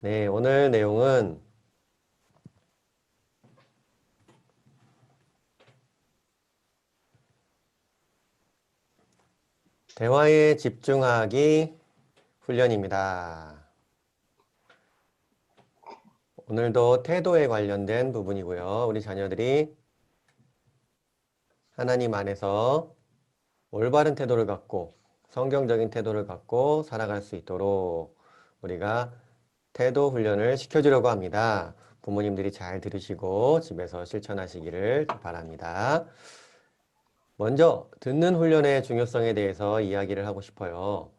네, 오늘 내용은 대화에 집중하기 훈련입니다. 오늘도 태도에 관련된 부분이고요. 우리 자녀들이 하나님 안에서 올바른 태도를 갖고 성경적인 태도를 갖고 살아갈 수 있도록 우리가 태도 훈련을 시켜주려고 합니다. 부모님들이 잘 들으시고 집에서 실천하시기를 바랍니다. 먼저 듣는 훈련의 중요성에 대해서 이야기를 하고 싶어요.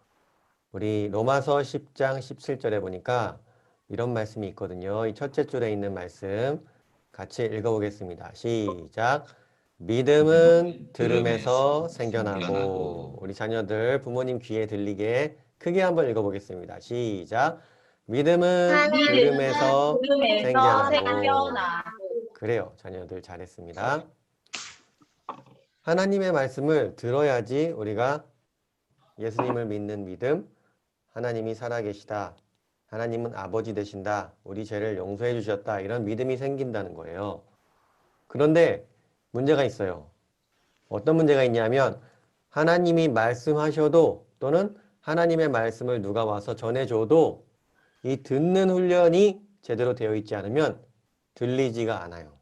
우리 로마서 10장 17절에 보니까 이런 말씀이 있거든요. 이 첫째 줄에 있는 말씀 같이 읽어보겠습니다. 시작. 믿음은 들음에서 생겨나고. 우리 자녀들 부모님 귀에 들리게 크게 한번 읽어보겠습니다. 시작. 믿음은 믿음은 들음에서 들음에서 생겨나고. 생겨나고. 그래요. 자녀들 잘했습니다. 하나님의 말씀을 들어야지 우리가 예수님을 믿는 믿음, 하나님이 살아계시다, 하나님은 아버지 되신다, 우리 죄를 용서해 주셨다, 이런 믿음이 생긴다는 거예요. 그런데 문제가 있어요. 어떤 문제가 있냐면 하나님이 말씀하셔도 또는 하나님의 말씀을 누가 와서 전해줘도 이 듣는 훈련이 제대로 되어 있지 않으면 들리지가 않아요.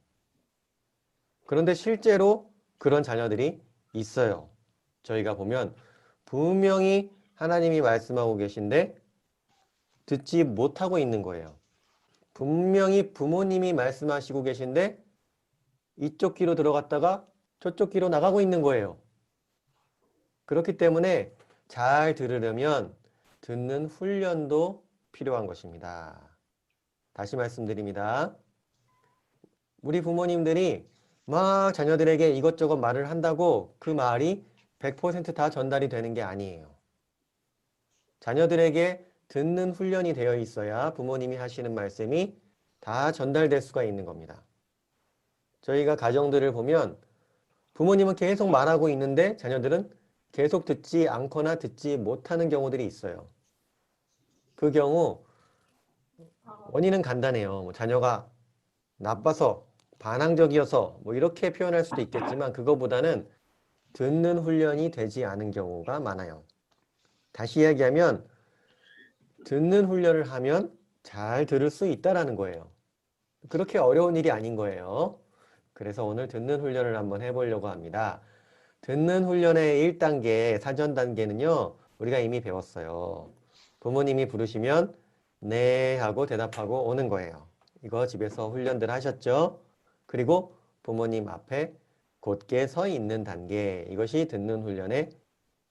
그런데 실제로 그런 자녀들이 있어요. 저희가 보면 분명히 하나님이 말씀하고 계신데 듣지 못하고 있는 거예요. 분명히 부모님이 말씀하시고 계신데 이쪽 귀로 들어갔다가 저쪽 귀로 나가고 있는 거예요. 그렇기 때문에 잘 들으려면 듣는 훈련도 필요한 것입니다. 다시 말씀드립니다. 우리 부모님들이 막 자녀들에게 이것저것 말을 한다고 그 말이 100%다 전달이 되는 게 아니에요. 자녀들에게 듣는 훈련이 되어 있어야 부모님이 하시는 말씀이 다 전달될 수가 있는 겁니다. 저희가 가정들을 보면 부모님은 계속 말하고 있는데 자녀들은 계속 듣지 않거나 듣지 못하는 경우들이 있어요. 그 경우 원인은 간단해요. 뭐 자녀가 나빠서, 반항적이어서 뭐 이렇게 표현할 수도 있겠지만 그거보다는 듣는 훈련이 되지 않은 경우가 많아요. 다시 이야기하면 듣는 훈련을 하면 잘 들을 수 있다라는 거예요. 그렇게 어려운 일이 아닌 거예요. 그래서 오늘 듣는 훈련을 한번 해보려고 합니다. 듣는 훈련의 1단계, 사전 단계는요, 우리가 이미 배웠어요. 부모님이 부르시면 네 하고 대답하고 오는 거예요. 이거 집에서 훈련들 하셨죠? 그리고 부모님 앞에 곧게 서 있는 단계, 이것이 듣는 훈련의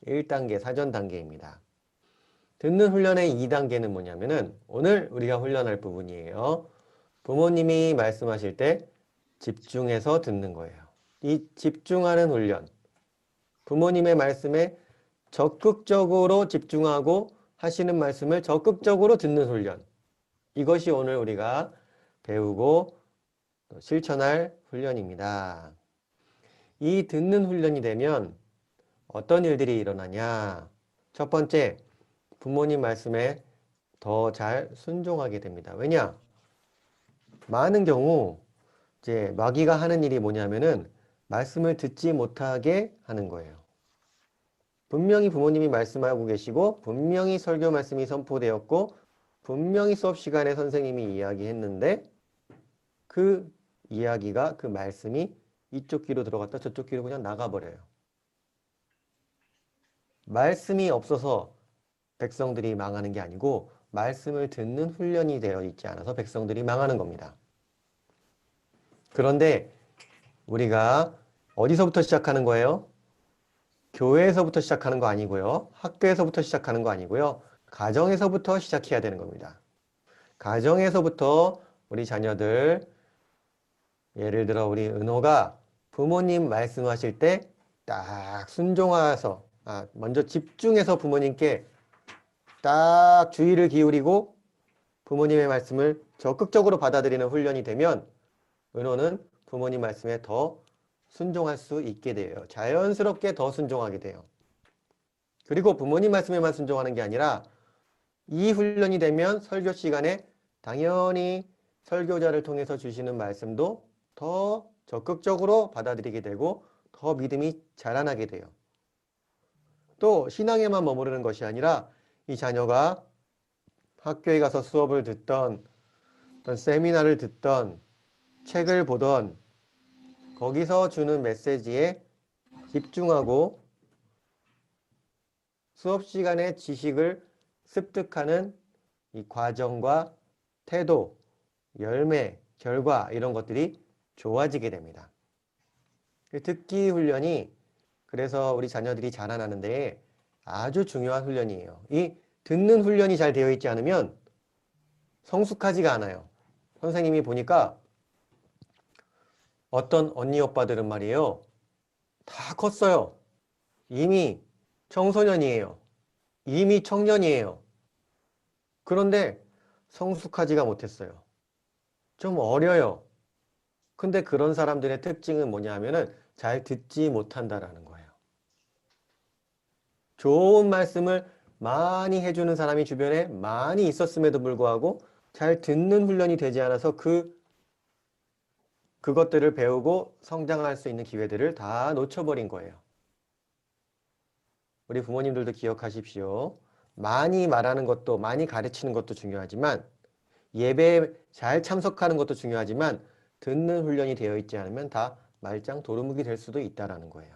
1단계, 사전 단계입니다. 듣는 훈련의 2단계는 뭐냐면은 오늘 우리가 훈련할 부분이에요. 부모님이 말씀하실 때 집중해서 듣는 거예요. 이 집중하는 훈련, 부모님의 말씀에 적극적으로 집중하고 하시는 말씀을 적극적으로 듣는 훈련. 이것이 오늘 우리가 배우고 또 실천할 훈련입니다. 이 듣는 훈련이 되면 어떤 일들이 일어나냐? 첫 번째, 부모님 말씀에 더 잘 순종하게 됩니다. 왜냐? 많은 경우 이제 마귀가 하는 일이 뭐냐면은 말씀을 듣지 못하게 하는 거예요. 분명히 부모님이 말씀하고 계시고 분명히 설교 말씀이 선포되었고 분명히 수업 시간에 선생님이 이야기했는데 그 이야기가 그 말씀이 이쪽 귀로 들어갔다 저쪽 귀로 그냥 나가버려요. 말씀이 없어서 백성들이 망하는 게 아니고 말씀을 듣는 훈련이 되어 있지 않아서 백성들이 망하는 겁니다. 그런데 우리가 어디서부터 시작하는 거예요? 교회에서부터 시작하는 거 아니고요. 학교에서부터 시작하는 거 아니고요. 가정에서부터 시작해야 되는 겁니다. 가정에서부터 우리 자녀들, 예를 들어 우리 은호가 부모님 말씀하실 때 딱 순종해서, 먼저 집중해서 부모님께 딱 주의를 기울이고 부모님의 말씀을 적극적으로 받아들이는 훈련이 되면 은호는 부모님 말씀에 더 순종할 수 있게 돼요. 자연스럽게 더 순종하게 돼요. 그리고 부모님 말씀에만 순종하는 게 아니라 이 훈련이 되면 설교 시간에 당연히 설교자를 통해서 주시는 말씀도 더 적극적으로 받아들이게 되고 더 믿음이 자라나게 돼요. 또 신앙에만 머무르는 것이 아니라 이 자녀가 학교에 가서 수업을 듣던 어떤 세미나를 듣던 책을 보던 거기서 주는 메시지에 집중하고 수업 시간에 지식을 습득하는 이 과정과 태도, 열매, 결과 이런 것들이 좋아지게 됩니다. 듣기 훈련이 그래서 우리 자녀들이 자라나는데 아주 중요한 훈련이에요. 이 듣는 훈련이 잘 되어 있지 않으면 성숙하지가 않아요. 선생님이 보니까 어떤 언니 오빠들은 말이에요. 다 컸어요. 이미 청소년이에요. 이미 청년이에요. 그런데 성숙하지가 못했어요. 좀 어려요. 근데 그런 사람들의 특징은 뭐냐 하면은 잘 듣지 못한다라는 거예요. 좋은 말씀을 많이 해주는 사람이 주변에 많이 있었음에도 불구하고 잘 듣는 훈련이 되지 않아서 그것들을 배우고 성장할 수 있는 기회들을 다 놓쳐버린 거예요. 우리 부모님들도 기억하십시오. 많이 말하는 것도 많이 가르치는 것도 중요하지만 예배에 잘 참석하는 것도 중요하지만 듣는 훈련이 되어 있지 않으면 다 말짱 도루묵이 될 수도 있다는 거예요.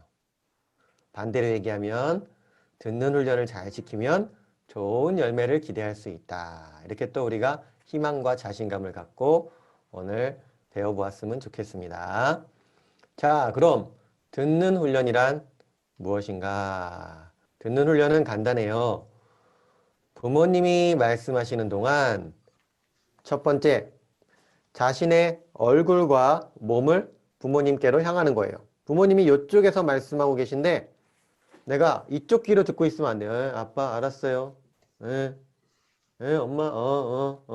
반대로 얘기하면 듣는 훈련을 잘 지키면 좋은 열매를 기대할 수 있다. 이렇게 또 우리가 희망과 자신감을 갖고 오늘 배워보았으면 좋겠습니다. 자, 그럼 듣는 훈련이란 무엇인가? 듣는 훈련은 간단해요. 부모님이 말씀하시는 동안 첫 번째, 자신의 얼굴과 몸을 부모님께로 향하는 거예요. 부모님이 이쪽에서 말씀하고 계신데 내가 이쪽 귀로 듣고 있으면 안 돼요. 아빠 알았어요. 엄마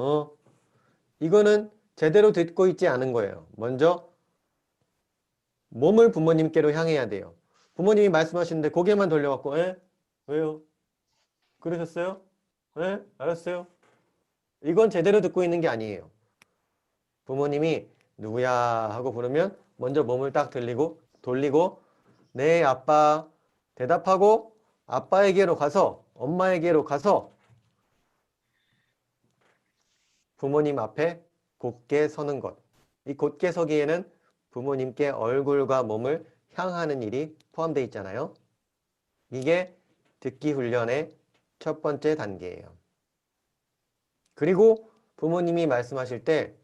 이거는 제대로 듣고 있지 않은 거예요. 먼저 몸을 부모님께로 향해야 돼요. 부모님이 말씀하시는데 고개만 돌려갖고 왜요? 그러셨어요? 알았어요. 이건 제대로 듣고 있는 게 아니에요. 부모님이 누구야 하고 부르면 먼저 몸을 딱 돌리고 네 아빠 대답하고 아빠에게로 가서 엄마에게로 가서 부모님 앞에 곧게 서는 것. 이 곧게 서기에는 부모님께 얼굴과 몸을 향하는 일이 포함되어 있잖아요. 이게 듣기 훈련의 첫 번째 단계예요. 그리고 부모님이 말씀하실 때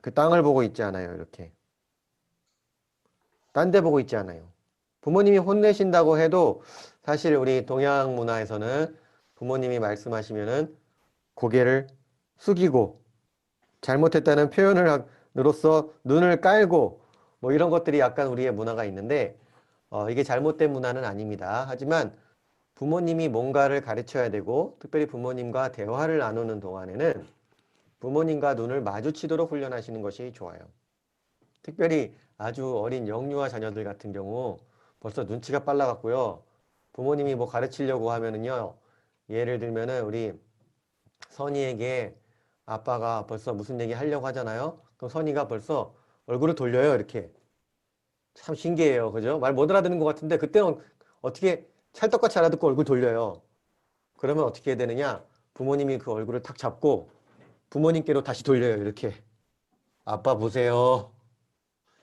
그 땅을 보고 있지 않아요. 이렇게. 딴 데 보고 있지 않아요. 부모님이 혼내신다고 해도 사실 우리 동양 문화에서는 부모님이 말씀하시면은 고개를 숙이고 잘못했다는 표현을 으로써 눈을 깔고 뭐 이런 것들이 약간 우리의 문화가 있는데 이게 잘못된 문화는 아닙니다. 하지만 부모님이 뭔가를 가르쳐야 되고 특별히 부모님과 대화를 나누는 동안에는 부모님과 눈을 마주치도록 훈련하시는 것이 좋아요. 특별히 아주 어린 영유아 자녀들 같은 경우 벌써 눈치가 빨라갖고요. 부모님이 뭐 가르치려고 하면은요. 예를 들면은 우리 선이에게 아빠가 벌써 무슨 얘기 하려고 하잖아요. 그럼 선이가 벌써 얼굴을 돌려요. 이렇게. 참 신기해요. 그죠? 말 못 알아듣는 것 같은데 그때는 어떻게 찰떡같이 알아듣고 얼굴 돌려요. 그러면 어떻게 해야 되느냐? 부모님이 그 얼굴을 탁 잡고 부모님께로 다시 돌려요. 이렇게. 아빠 보세요.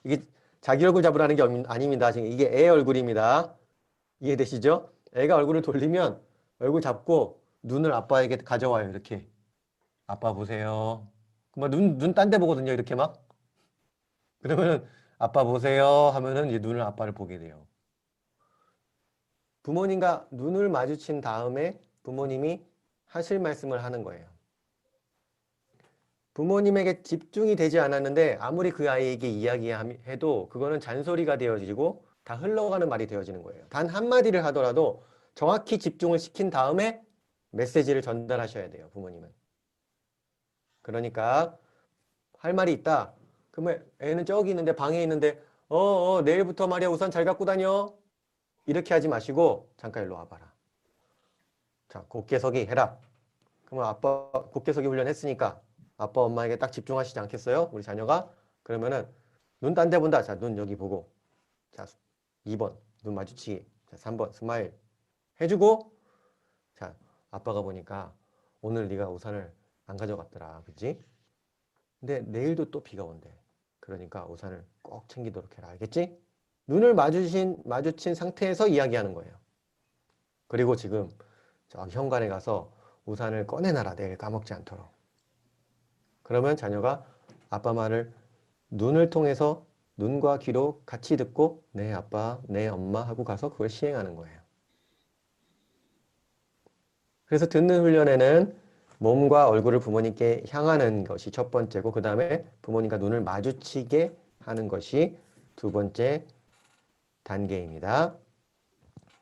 이게 자기 얼굴 잡으라는 게 아닙니다. 지금 이게 애 얼굴입니다. 이해되시죠? 애가 얼굴을 돌리면 얼굴 잡고 눈을 아빠에게 가져와요. 이렇게. 아빠 보세요. 막 눈 딴 데 보거든요. 이렇게 막. 그러면은 아빠 보세요 하면은 이제 눈을 아빠를 보게 돼요. 부모님과 눈을 마주친 다음에 부모님이 하실 말씀을 하는 거예요. 부모님에게 집중이 되지 않았는데 아무리 그 아이에게 이야기해도 그거는 잔소리가 되어지고 다 흘러가는 말이 되어지는 거예요. 단 한마디를 하더라도 정확히 집중을 시킨 다음에 메시지를 전달하셔야 돼요. 부모님은. 그러니까 할 말이 있다. 그러면 애는 저기 있는데 방에 있는데 내일부터 말이야 우산 잘 갖고 다녀. 이렇게 하지 마시고 잠깐 일로 와봐라. 자, 곧게 서기 해라. 그러면 아빠 곧게 서기 훈련 했으니까 아빠 엄마에게 딱 집중하시지 않겠어요? 우리 자녀가? 그러면은 눈 딴 데 본다. 자, 눈 여기 보고. 자, 2번 눈 마주치기. 자, 3번 스마일 해주고 자, 아빠가 보니까 오늘 네가 우산을 안 가져갔더라. 그치? 근데 내일도 또 비가 온대. 그러니까 우산을 꼭 챙기도록 해라. 알겠지? 눈을 마주친 상태에서 이야기하는 거예요. 그리고 지금 저 현관에 가서 우산을 꺼내놔라. 내일 까먹지 않도록. 그러면 자녀가 아빠 말을 눈을 통해서 눈과 귀로 같이 듣고 네 아빠, 네 엄마 하고 가서 그걸 시행하는 거예요. 그래서 듣는 훈련에는 몸과 얼굴을 부모님께 향하는 것이 첫 번째고 그 다음에 부모님과 눈을 마주치게 하는 것이 두 번째 단계입니다.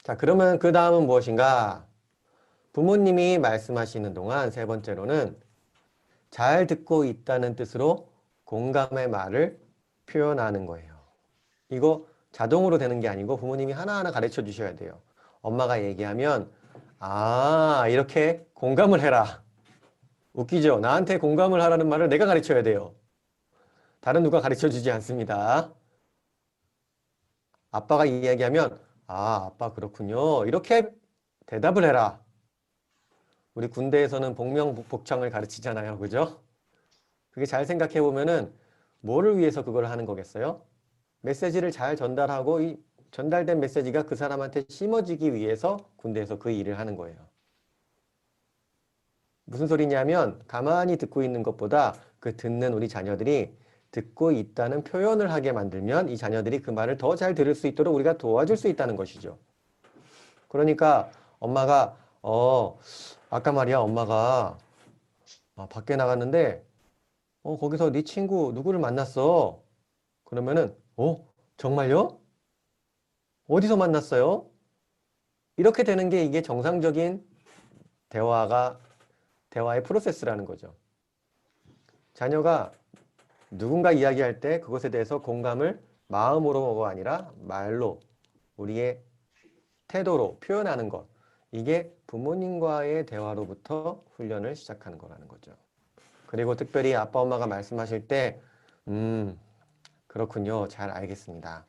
자, 그러면 그 다음은 무엇인가? 부모님이 말씀하시는 동안 세 번째로는 잘 듣고 있다는 뜻으로 공감의 말을 표현하는 거예요. 이거 자동으로 되는 게 아니고 부모님이 하나하나 가르쳐 주셔야 돼요. 엄마가 얘기하면 아, 이렇게 공감을 해라. 웃기죠? 나한테 공감을 하라는 말을 내가 가르쳐야 돼요. 다른 누가 가르쳐 주지 않습니다. 아빠가 이야기하면 아, 아빠 그렇군요. 이렇게 대답을 해라. 우리 군대에서는 복명복창을 가르치잖아요. 그죠? 그게 잘 생각해 보면은 뭐를 위해서 그걸 하는 거겠어요? 메시지를 잘 전달하고 이 전달된 메시지가 그 사람한테 심어지기 위해서 군대에서 그 일을 하는 거예요. 무슨 소리냐면 가만히 듣고 있는 것보다 그 듣는 우리 자녀들이 듣고 있다는 표현을 하게 만들면 이 자녀들이 그 말을 더 잘 들을 수 있도록 우리가 도와줄 수 있다는 것이죠. 그러니까 엄마가 아까 말이야 엄마가 밖에 나갔는데 거기서 네 친구 누구를 만났어. 그러면은 정말요? 어디서 만났어요? 이렇게 되는 게 이게 정상적인 대화의 프로세스라는 거죠. 자녀가 누군가 이야기할 때 그것에 대해서 공감을 마음으로가 아니라 말로 우리의 태도로 표현하는 것. 이게 부모님과의 대화로부터 훈련을 시작하는 거라는 거죠. 그리고 특별히 아빠 엄마가 말씀하실 때 그렇군요. 잘 알겠습니다.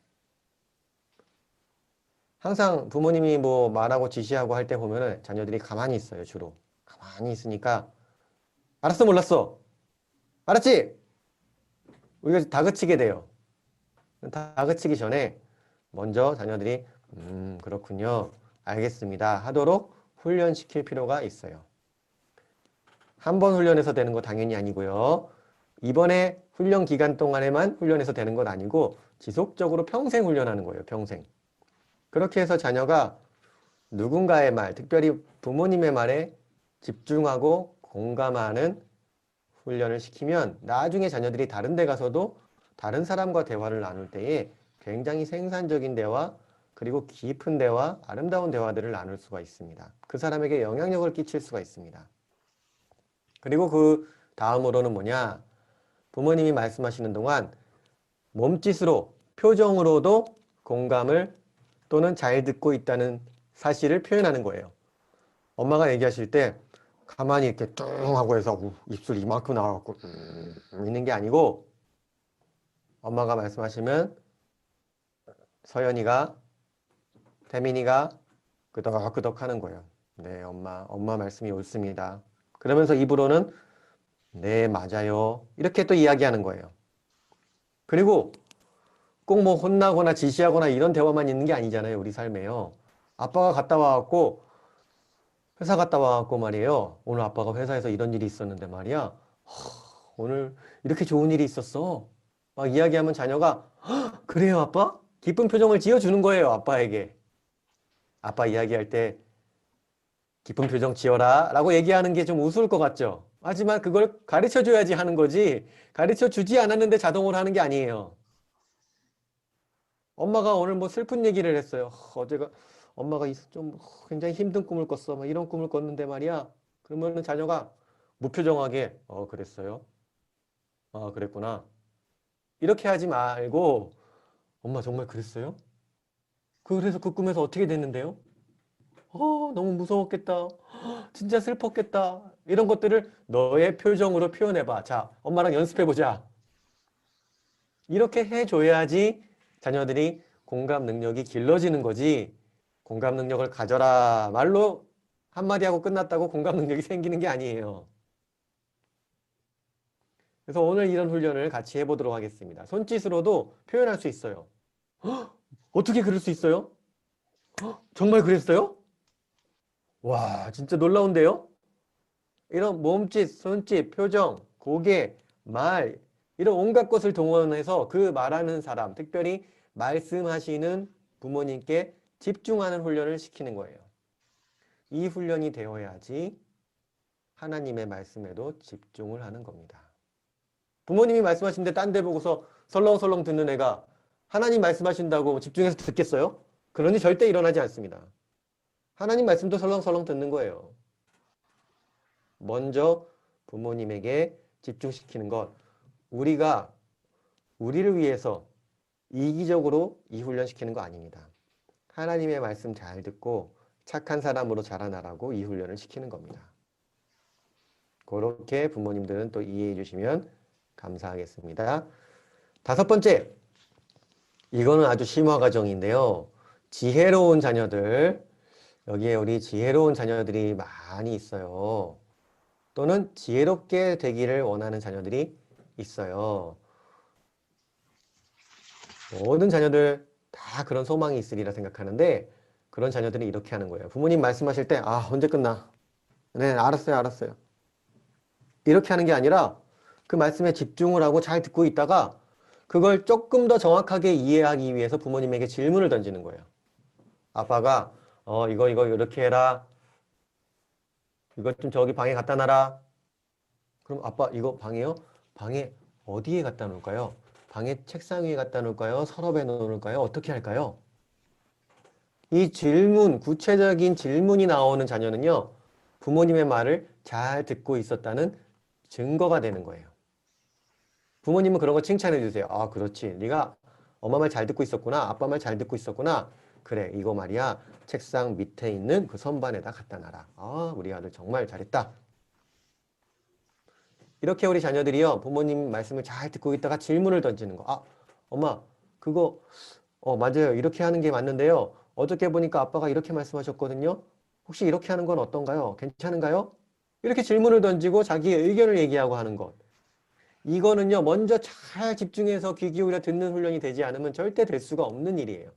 항상 부모님이 뭐 말하고 지시하고 할 때 보면은 자녀들이 가만히 있어요. 주로. 가만히 있으니까 알았어 몰랐어. 알았지? 우리가 다그치게 돼요. 다그치기 전에 먼저 자녀들이 그렇군요. 알겠습니다. 하도록 훈련시킬 필요가 있어요. 한 번 훈련해서 되는 거 당연히 아니고요. 이번에 훈련 기간 동안에만 훈련해서 되는 건 아니고 지속적으로 평생 훈련하는 거예요. 평생. 그렇게 해서 자녀가 누군가의 말, 특별히 부모님의 말에 집중하고 공감하는 훈련을 시키면 나중에 자녀들이 다른 데 가서도 다른 사람과 대화를 나눌 때에 굉장히 생산적인 대화, 그리고 깊은 대화, 아름다운 대화들을 나눌 수가 있습니다. 그 사람에게 영향력을 끼칠 수가 있습니다. 그리고 그 다음으로는 뭐냐? 부모님이 말씀하시는 동안 몸짓으로, 표정으로도 공감을 또는 잘 듣고 있다는 사실을 표현하는 거예요. 엄마가 얘기하실 때 가만히 이렇게 뚱 하고 해서 입술 이만큼 나와갖고 있는 게 아니고 엄마가 말씀하시면 서연이가 태민이가 끄덕끄덕 하는 거예요. 네, 엄마 말씀이 옳습니다. 그러면서 입으로는 네, 맞아요. 이렇게 또 이야기하는 거예요. 그리고 꼭 뭐 혼나거나 지시하거나 이런 대화만 있는 게 아니잖아요. 우리 삶에요. 아빠가 갔다 와갖고 회사 갔다 와갖고 말이에요. 오늘 아빠가 회사에서 이런 일이 있었는데 말이야. 오늘 이렇게 좋은 일이 있었어. 막 이야기하면 자녀가 그래요 아빠? 기쁜 표정을 지어주는 거예요. 아빠에게. 아빠 이야기할 때 기쁜 표정 지어라 라고 얘기하는 게 좀 우스울 것 같죠? 하지만 그걸 가르쳐 줘야지 하는 거지 가르쳐 주지 않았는데 자동으로 하는 게 아니에요. 엄마가 오늘 뭐 슬픈 얘기를 했어요. 어제가 엄마가 좀 굉장히 힘든 꿈을 꿨어. 막 이런 꿈을 꿨는데 말이야. 그러면은 자녀가 무표정하게 그랬어요. 아 그랬구나. 이렇게 하지 말고 엄마 정말 그랬어요? 그래서 그 꿈에서 어떻게 됐는데요? 너무 무서웠겠다. 진짜 슬펐겠다. 이런 것들을 너의 표정으로 표현해봐. 자, 엄마랑 연습해보자. 이렇게 해줘야지 자녀들이 공감 능력이 길러지는 거지. 공감 능력을 가져라. 말로 한마디 하고 끝났다고 공감 능력이 생기는 게 아니에요. 그래서 오늘 이런 훈련을 같이 해보도록 하겠습니다. 손짓으로도 표현할 수 있어요. 헉, 어떻게 그럴 수 있어요? 헉, 정말 그랬어요? 와, 진짜 놀라운데요? 이런 몸짓, 손짓, 표정, 고개, 말 이런 온갖 것을 동원해서 그 말하는 사람, 특별히 말씀하시는 부모님께 집중하는 훈련을 시키는 거예요. 이 훈련이 되어야지 하나님의 말씀에도 집중을 하는 겁니다. 부모님이 말씀하시는데 딴 데 보고서 설렁설렁 듣는 애가 하나님 말씀하신다고 집중해서 듣겠어요? 그런 일 절대 일어나지 않습니다. 하나님 말씀도 설렁설렁 듣는 거예요. 먼저 부모님에게 집중시키는 것. 우리가 우리를 위해서 이기적으로 이 훈련시키는 거 아닙니다. 하나님의 말씀 잘 듣고 착한 사람으로 자라나라고 이 훈련을 시키는 겁니다. 그렇게 부모님들은 또 이해해 주시면 감사하겠습니다. 다섯 번째, 이거는 아주 심화 과정인데요. 지혜로운 자녀들, 여기에 우리 지혜로운 자녀들이 많이 있어요. 또는 지혜롭게 되기를 원하는 자녀들이 있어요. 모든 자녀들 다 그런 소망이 있으리라 생각하는데 그런 자녀들이 이렇게 하는 거예요. 부모님 말씀하실 때 언제 끝나? 네, 알았어요. 이렇게 하는 게 아니라 그 말씀에 집중을 하고 잘 듣고 있다가 그걸 조금 더 정확하게 이해하기 위해서 부모님에게 질문을 던지는 거예요. 아빠가 이거 이렇게 해라. 이것 좀 저기 방에 갖다 놔라. 그럼 아빠 이거 방에요? 방에 어디에 갖다 놓을까요? 방에 책상 위에 갖다 놓을까요? 서랍에 놓을까요? 어떻게 할까요? 이 질문, 구체적인 질문이 나오는 자녀는요. 부모님의 말을 잘 듣고 있었다는 증거가 되는 거예요. 부모님은 그런 거 칭찬해 주세요. 그렇지. 네가 엄마 말 잘 듣고 있었구나. 아빠 말 잘 듣고 있었구나. 그래, 이거 말이야. 책상 밑에 있는 그 선반에다 갖다 놔라. 우리 아들 정말 잘했다. 이렇게 우리 자녀들이요. 부모님 말씀을 잘 듣고 있다가 질문을 던지는 거. 엄마, 그거 맞아요. 이렇게 하는 게 맞는데요. 어저께 보니까 아빠가 이렇게 말씀하셨거든요. 혹시 이렇게 하는 건 어떤가요? 괜찮은가요? 이렇게 질문을 던지고 자기의 의견을 얘기하고 하는 것. 이거는요. 먼저 잘 집중해서 귀 기울여 듣는 훈련이 되지 않으면 절대 될 수가 없는 일이에요.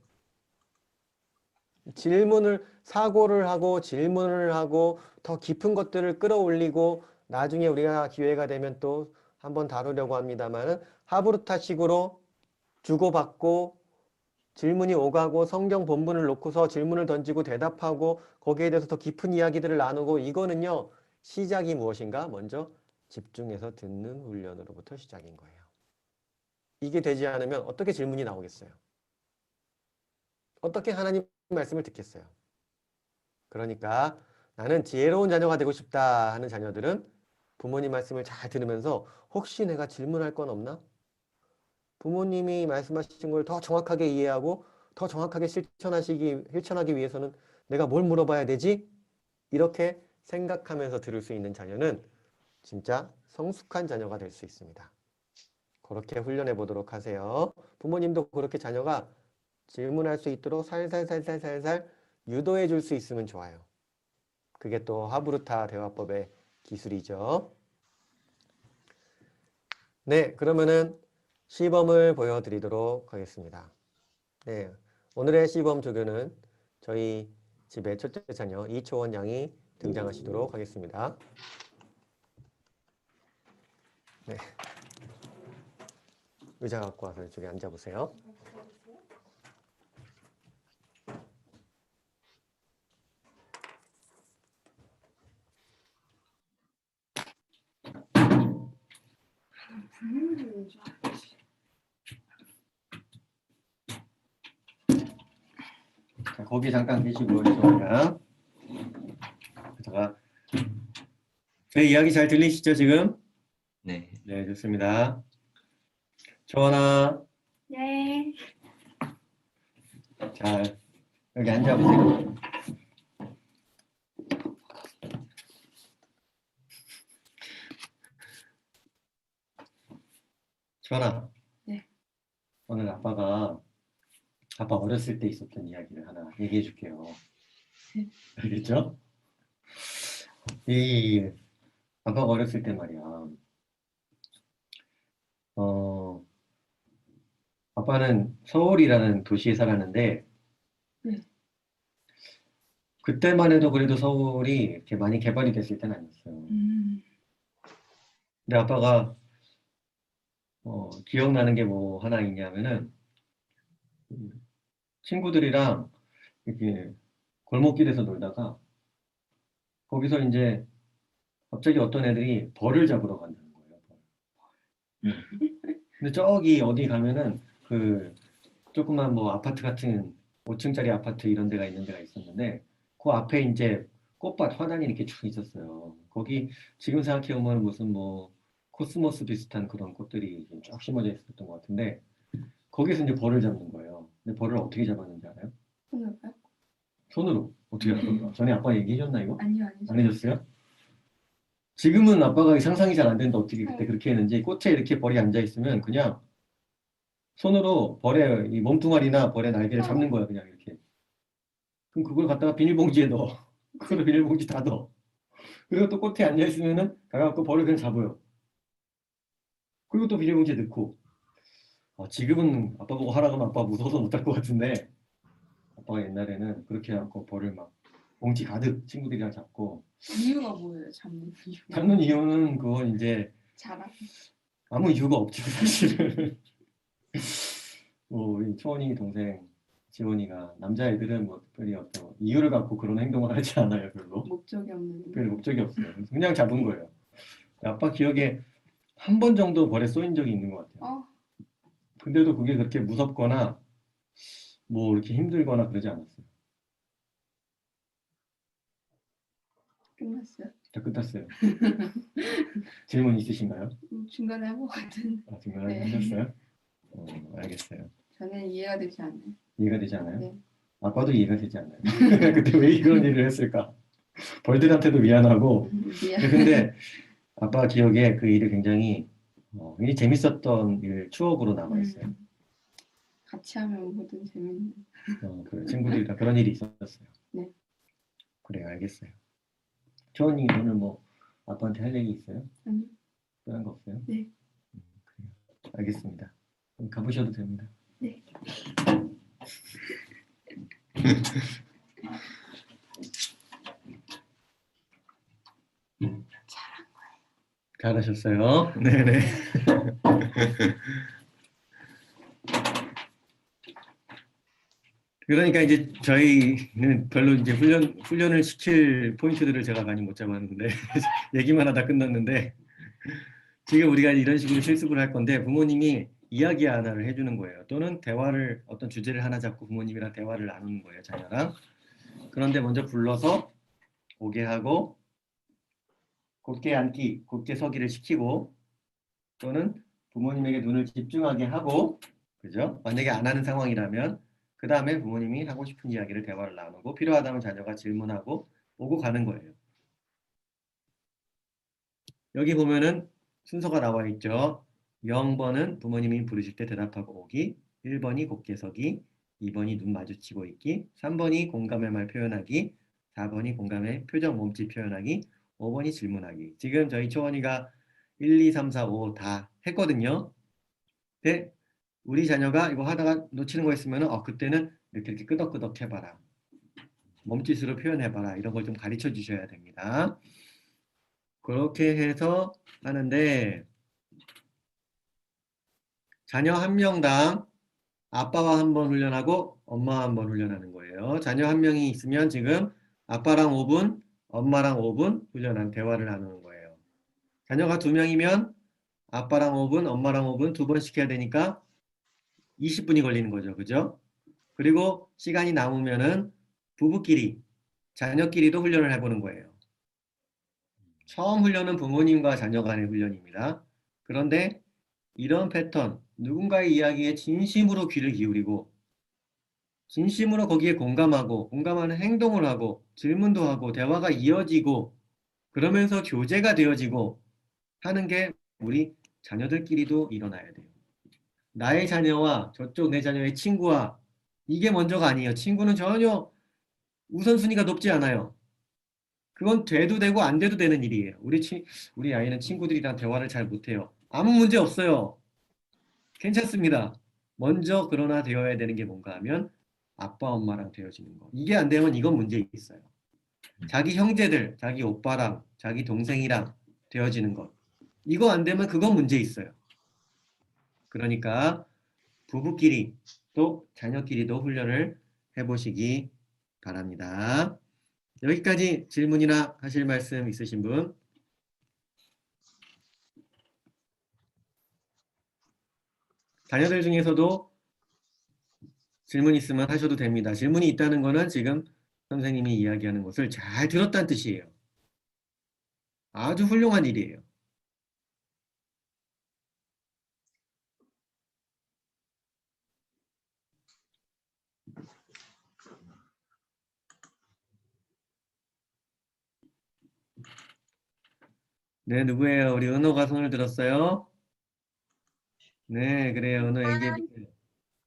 사고를 하고 질문을 하고 더 깊은 것들을 끌어올리고 나중에 우리가 기회가 되면 또 한번 다루려고 합니다만은 하브루타식으로 주고받고 질문이 오가고 성경 본문을 놓고서 질문을 던지고 대답하고 거기에 대해서 더 깊은 이야기들을 나누고 이거는요. 시작이 무엇인가? 먼저 집중해서 듣는 훈련으로부터 시작인 거예요. 이게 되지 않으면 어떻게 질문이 나오겠어요? 어떻게 하나님 말씀을 듣겠어요? 그러니까 나는 지혜로운 자녀가 되고 싶다 하는 자녀들은 부모님 말씀을 잘 들으면서 혹시 내가 질문할 건 없나? 부모님이 말씀하신 걸 더 정확하게 이해하고 더 정확하게 실천하기 위해서는 내가 뭘 물어봐야 되지? 이렇게 생각하면서 들을 수 있는 자녀는 진짜 성숙한 자녀가 될 수 있습니다. 그렇게 훈련해 보도록 하세요. 부모님도 그렇게 자녀가 질문할 수 있도록 살살살살살살 유도해 줄 수 있으면 좋아요. 그게 또 하브루타 대화법의 기술이죠. 네, 그러면은 시범을 보여드리도록 하겠습니다. 네, 오늘의 시범 조교는 저희 집의 첫째 자녀 이초원 양이 등장하시도록 하겠습니다. 네, 의자 갖고 와서 이쪽에 앉아보세요. 자, 거기 잠깐 계시고 이쪽이랑 제 이야기 잘 들리시죠 지금? 네. 네, 좋습니다. 초원아, 네. 자, 여기 앉아보세요. 주원아, 네. 오늘 아빠 어렸을 때 있었던 이야기를 하나 얘기해 줄게요. 네. 알겠죠? 이 아빠가 어렸을 때 말이야. 어, 아빠는 서울이라는 도시에 살았는데 네. 그때만 해도 그래도 서울이 이렇게 많이 개발이 됐을 때는 아니었어요. 근데 아빠가 기억나는 게 뭐 하나 있냐면은 친구들이랑 이렇게 골목길에서 놀다가 거기서 이제 갑자기 어떤 애들이 벌을 잡으러 간다는 거예요. 근데 저기 어디 가면은 그 조그만 뭐 아파트 같은 5층짜리 아파트 이런 데가 있는 데가 있었는데 그 앞에 이제 꽃밭 화단이 이렇게 쭉 있었어요. 거기 지금 생각해 보면 무슨 뭐 코스모스 비슷한 그런 꽃들이 쫙 심어져 있었던 것 같은데 거기서 이제 벌을 잡는 거예요. 근데 벌을 어떻게 잡았는지 알아요? 손을까요? 손으로. 어떻게 알아요? 전에 아빠 얘기해줬나 이거? 아니요. 안 해줬어요? 지금은 아빠가 상상이 잘 안 되는데 어떻게 그때 그렇게 했는지 꽃에 이렇게 벌이 앉아 있으면 그냥 손으로 벌의 이 몸뚱아리나 벌의 날개를 잡는 거야 그냥 이렇게. 그럼 그걸 갖다가 비닐봉지에 넣어. 그걸 비닐봉지 다 넣어. 그리고 또 꽃에 앉아 있으면은 가갖고 벌을 그냥 잡아요. 그리고 또 비닐봉지에 넣고. 지금은 아빠 보고 하라고 하면 아빠 무서워서 못할 것 같은데 아빠가 옛날에는 그렇게 해갖고 벌을 막 봉지 가득 친구들이랑 잡고. 이유가 뭐예요? 잡는 이유? 잡는 이유는 그건 이제 자랑? 아무 이유가 없죠 사실은. 뭐 우리 초원이 동생 지원이가 남자애들은 뭐 특별히 어떤 이유를 갖고 그런 행동을 하지 않아요 별로. 목적이 없는. 특별히 목적이 없어요. 그래서 그냥 잡은 거예요. 아빠 기억에 한 번 정도 벌에 쏘인 적이 있는 것 같아요. 근데도 그게 그렇게 무섭거나 뭐 이렇게 힘들거나 그러지 않았어요. 끝났어요? 다 끝났어요. 질문 있으신가요? 중간에 한 것 같은. 중간에 네. 하셨어요? 알겠어요. 저는 이해가 되지 않아요. 이해가 되지 않아요? 네. 아빠도 이해가 되지 않아요. 그때 왜 그런 일을 했을까? 벌들한테도 미안하고. 미안. 근데 아빠 기억에 그 일이 굉장히 굉장히 재밌었던 일, 추억으로 남아있어요. 같이 하면 뭐든 재밌는. 그래, 친구들이랑 그런 일이 있었어요. 네. 그래요, 알겠어요. 초원이 오늘 뭐 아빠한테 할 얘기 있어요? 아니요. 다른 거 없어요? 네. 그래요. 알겠습니다. 그럼 가보셔도 됩니다. 네. 잘하셨어요. 네네. 그러니까 이제 저희는 별로 이제 훈련을 시킬 포인트들을 제가 많이 못 잡았는데 얘기만 하다 끝났는데 지금 우리가 이런 식으로 실습을 할 건데 부모님이 이야기 하나를 해주는 거예요. 또는 대화를 어떤 주제를 하나 잡고 부모님이랑 대화를 나누는 거예요. 자녀랑. 그런데 먼저 불러서 오게 하고 곧게 앉기, 곧게 서기를 시키고 또는 부모님에게 눈을 집중하게 하고 그죠? 만약에 안 하는 상황이라면 그 다음에 부모님이 하고 싶은 이야기를 대화를 나누고 필요하다면 자녀가 질문하고 오고 가는 거예요. 여기 보면은 순서가 나와 있죠. 0번은 부모님이 부르실 때 대답하고 오기, 1번이 곧게 서기, 2번이 눈 마주치고 있기, 3번이 공감의 말 표현하기, 4번이 공감의 표정 몸짓 표현하기, 5번이 질문하기. 지금 저희 초원이가 1, 2, 3, 4, 5 다 했거든요. 근데 우리 자녀가 이거 하다가 놓치는 거 있으면 그때는 이렇게 끄덕끄덕 해봐라. 몸짓으로 표현해봐라. 이런 걸 좀 가르쳐 주셔야 됩니다. 그렇게 해서 하는데 자녀 한 명당 아빠와 한 번 훈련하고 엄마와 한 번 훈련하는 거예요. 자녀 한 명이 있으면 지금 아빠랑 5분, 엄마랑 5분 훈련한 대화를 나누는 거예요. 자녀가 2명이면 아빠랑 5분, 엄마랑 5분 두 번씩 해야 되니까 20분이 걸리는 거죠. 그죠? 그리고 시간이 남으면은 부부끼리, 자녀끼리도 훈련을 해보는 거예요. 처음 훈련은 부모님과 자녀 간의 훈련입니다. 그런데 이런 패턴, 누군가의 이야기에 진심으로 귀를 기울이고 진심으로 거기에 공감하고 공감하는 행동을 하고 질문도 하고 대화가 이어지고 그러면서 교제가 되어지고 하는 게 우리 자녀들끼리도 일어나야 돼요. 나의 자녀와 저쪽 내 자녀의 친구와 이게 먼저가 아니에요. 친구는 전혀 우선순위가 높지 않아요. 그건 돼도 되고 안 돼도 되는 일이에요. 우리 아이는 친구들이랑 대화를 잘 못해요. 아무 문제 없어요. 괜찮습니다. 먼저 그러나 되어야 되는 게 뭔가 하면 아빠 엄마랑 되어지는 거. 이게 안 되면 이건 문제 있어요. 자기 형제들, 자기 오빠랑 자기 동생이랑 되어지는 것. 이거 안 되면 그건 문제 있어요. 그러니까 부부끼리 또 자녀끼리도 훈련을 해보시기 바랍니다. 여기까지 질문이나 하실 말씀 있으신 분? 자녀들 중에서도 질문 있으면 하셔도 됩니다. 질문이 있다는 거는 지금 선생님이 이야기하는 것을 잘 들었다는 뜻이에요. 아주 훌륭한 일이에요. 네, 누구예요? 우리 은호가 손을 들었어요? 네, 그래요. 은호 얘기해보세요.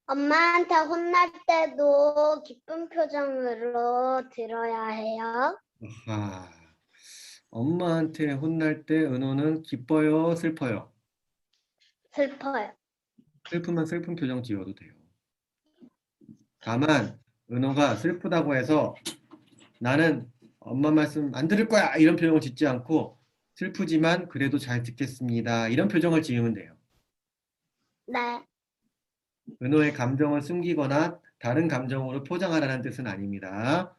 엄마한테 혼날 때도 기쁜 표정으로 들어야 해요. 아하, 엄마한테 혼날 때 은호는 기뻐요, 슬퍼요? 슬퍼요. 슬프면 슬픈 표정 지어도 돼요. 다만 은호가 슬프다고 해서 나는 엄마 말씀 안 들을 거야 이런 표정을 짓지 않고 슬프지만 그래도 잘 듣겠습니다 이런 표정을 지으면 돼요. 네. 은호의 감정을 숨기거나 다른 감정으로 포장하라는 뜻은 아닙니다.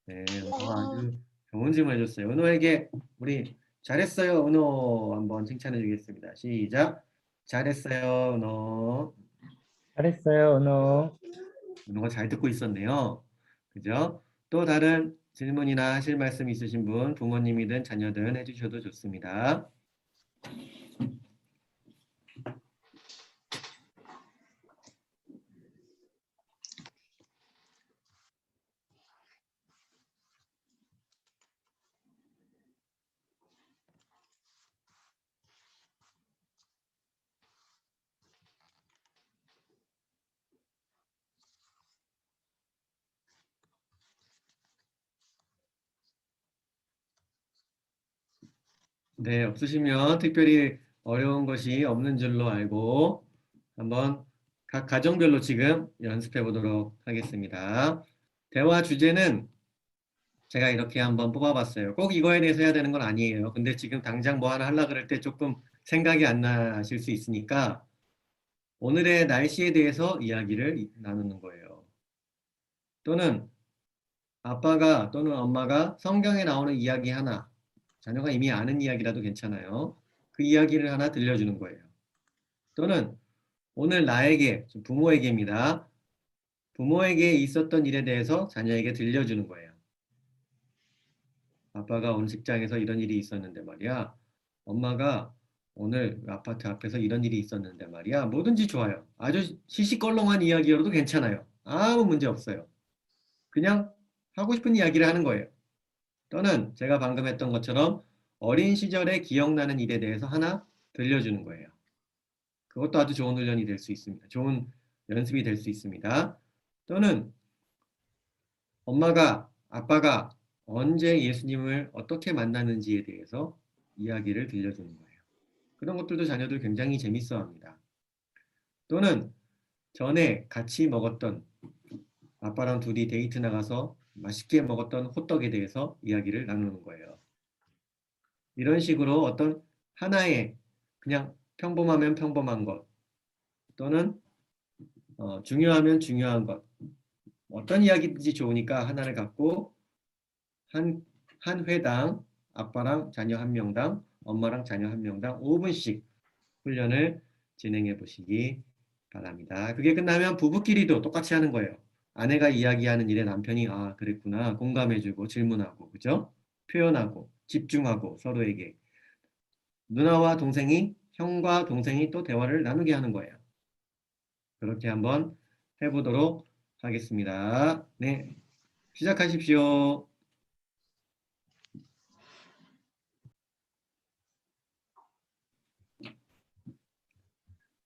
네, 은호가 아주 좋은 질문 해줬어요. 은호에게 우리 잘했어요 은호 한번 칭찬해 주겠습니다. 시작. 잘했어요 은호. 잘했어요, 은호. 은호가 잘 듣고 있었네요. 그죠? 또 다른 질문이나 하실 말씀 있으신 분, 부모님이든 자녀든 해주셔도 좋습니다. 네, 없으시면 특별히 어려운 것이 없는 줄로 알고 한번 각 가정별로 지금 연습해 보도록 하겠습니다. 대화 주제는 제가 이렇게 한번 뽑아봤어요. 꼭 이거에 대해서 해야 되는 건 아니에요. 근데 지금 당장 뭐 하나 하려고 그럴 때 조금 생각이 안 나실 수 있으니까 오늘의 날씨에 대해서 이야기를 나누는 거예요. 또는 아빠가 또는 엄마가 성경에 나오는 이야기 하나, 자녀가 이미 아는 이야기라도 괜찮아요. 그 이야기를 하나 들려주는 거예요. 또는 오늘 나에게, 부모에게입니다. 부모에게 있었던 일에 대해서 자녀에게 들려주는 거예요. 아빠가 오늘 직장에서 이런 일이 있었는데 말이야. 엄마가 오늘 아파트 앞에서 이런 일이 있었는데 말이야. 뭐든지 좋아요. 아주 시시껄렁한 이야기여도 괜찮아요. 아무 문제 없어요. 그냥 하고 싶은 이야기를 하는 거예요. 또는 제가 방금 했던 것처럼 어린 시절에 기억나는 일에 대해서 하나 들려주는 거예요. 그것도 아주 좋은 훈련이 될 수 있습니다. 좋은 연습이 될 수 있습니다. 또는 엄마가, 아빠가 언제 예수님을 어떻게 만났는지에 대해서 이야기를 들려주는 거예요. 그런 것들도 자녀들 굉장히 재밌어 합니다. 또는 전에 같이 먹었던 아빠랑 둘이 데이트 나가서 맛있게 먹었던 호떡에 대해서 이야기를 나누는 거예요. 이런 식으로 어떤 하나의 그냥 평범하면 평범한 것 또는 중요하면 중요한 것 어떤 이야기든지 좋으니까 하나를 갖고 한 회당 아빠랑 자녀 한 명당 엄마랑 자녀 한 명당 5분씩 훈련을 진행해 보시기 바랍니다. 그게 끝나면 부부끼리도 똑같이 하는 거예요. 아내가 이야기하는 일에 남편이 아 그랬구나 공감해주고 질문하고 그죠? 표현하고 집중하고 서로에게 누나와 동생이 형과 동생이 또 대화를 나누게 하는 거예요. 그렇게 한번 해보도록 하겠습니다. 네, 시작하십시오.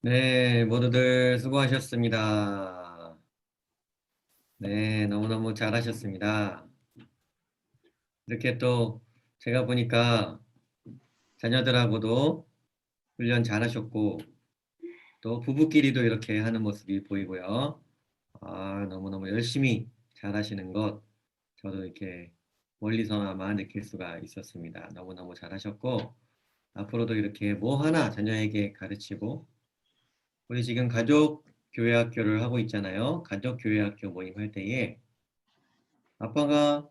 네, 모두들 수고하셨습니다. 네, 너무너무 잘하셨습니다. 이렇게 또 제가 보니까 자녀들하고도 훈련 잘하셨고 또 부부끼리도 이렇게 하는 모습이 보이고요. 아, 너무너무 열심히 잘하시는 것 저도 이렇게 멀리서나마 느낄 수가 있었습니다. 너무너무 잘하셨고 앞으로도 이렇게 뭐 하나 자녀에게 가르치고 우리 지금 가족 교회학교를 하고 있잖아요. 가족 교회학교 모임 할 때에 아빠가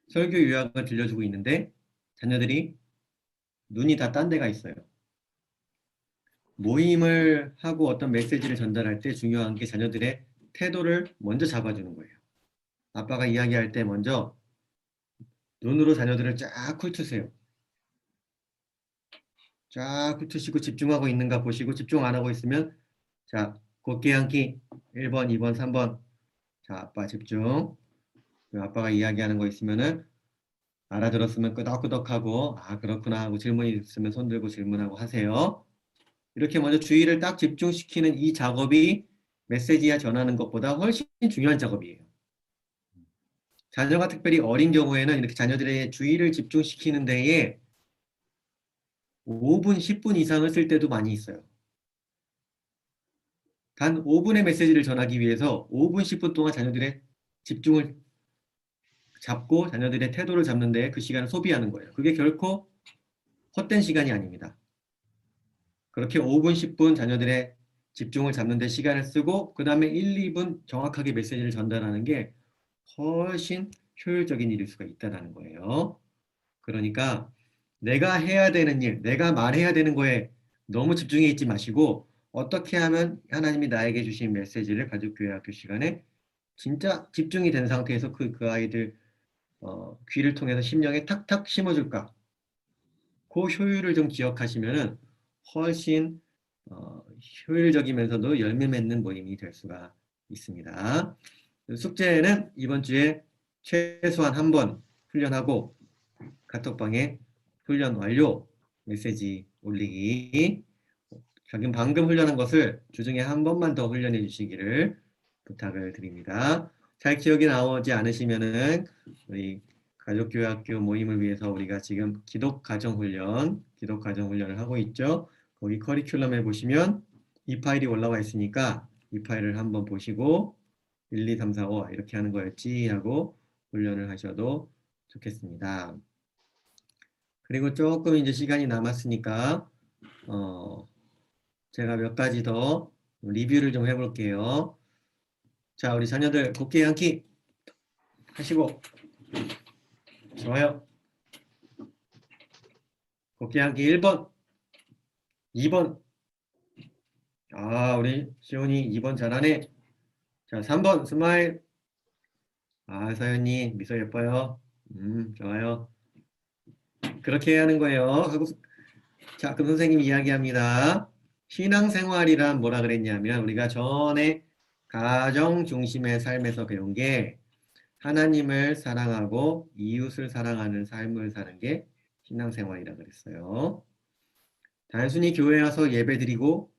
설교 요약을 들려주고 있는데 자녀들이 눈이 다 딴 데가 있어요. 모임을 하고 어떤 메시지를 전달할 때 중요한 게 자녀들의 태도를 먼저 잡아주는 거예요. 아빠가 이야기할 때 먼저 눈으로 자녀들을 쫙 훑으세요. 쫙 훑으시고 집중하고 있는가 보시고 집중 안 하고 있으면 자, 곧게 앉기 1번, 2번, 3번 자, 아빠 집중. 아빠가 이야기하는 거 있으면은 알아들었으면 끄덕끄덕하고 아 그렇구나 하고 질문이 있으면 손 들고 질문하고 하세요. 이렇게 먼저 주의를 딱 집중시키는 이 작업이 메시지야 전하는 것보다 훨씬 중요한 작업이에요. 자녀가 특별히 어린 경우에는 이렇게 자녀들의 주의를 집중시키는 데에 5분, 10분 이상을 쓸 때도 많이 있어요. 단 5분의 메시지를 전하기 위해서 5분, 10분 동안 자녀들의 집중을 잡고 자녀들의 태도를 잡는 데 그 시간을 소비하는 거예요. 그게 결코 헛된 시간이 아닙니다. 그렇게 5분, 10분 자녀들의 집중을 잡는 데 시간을 쓰고 그 다음에 1, 2분 정확하게 메시지를 전달하는 게 훨씬 효율적인 일일 수가 있다는 거예요. 그러니까 내가 해야 되는 일, 내가 말해야 되는 거에 너무 집중해 있지 마시고 어떻게 하면 하나님이 나에게 주신 메시지를 가족교회학교 시간에 진짜 집중이 된 상태에서 그 아이들 귀를 통해서 심령에 탁탁 심어줄까? 그 효율을 좀 기억하시면은 훨씬 효율적이면서도 열매 맺는 모임이 될 수가 있습니다. 숙제는 이번 주에 최소한 한 번 훈련하고 카톡방에 훈련 완료 메시지 올리기 방금 훈련한 것을 주중에 한 번만 더 훈련해 주시기를 부탁을 드립니다. 잘 기억이 나오지 않으시면은 우리 가족교회학교 모임을 위해서 우리가 지금 기독가정훈련을 하고 있죠. 거기 커리큘럼에 보시면 이 파일이 올라와 있으니까 이 파일을 한번 보시고 1, 2, 3, 4, 5 이렇게 하는 거였지 하고 훈련을 하셔도 좋겠습니다. 그리고 조금 이제 시간이 남았으니까 제가 몇 가지 더 리뷰를 좀 해볼게요. 자, 우리 자녀들 곱게 앉기 하시고 좋아요. 곱게 앉기 1번, 2번. 아, 우리 시온이 2번 잘하네. 자, 3번 스마일. 아, 서연이 미소 예뻐요. 좋아요. 그렇게 해야 하는 거예요. 자, 그럼 선생님이 이야기합니다. 신앙생활이란 뭐라 그랬냐면 우리가 전에 가정 중심의 삶에서 배운 게 하나님을 사랑하고 이웃을 사랑하는 삶을 사는 게 신앙생활이라 그랬어요. 단순히 교회 와서 예배드리고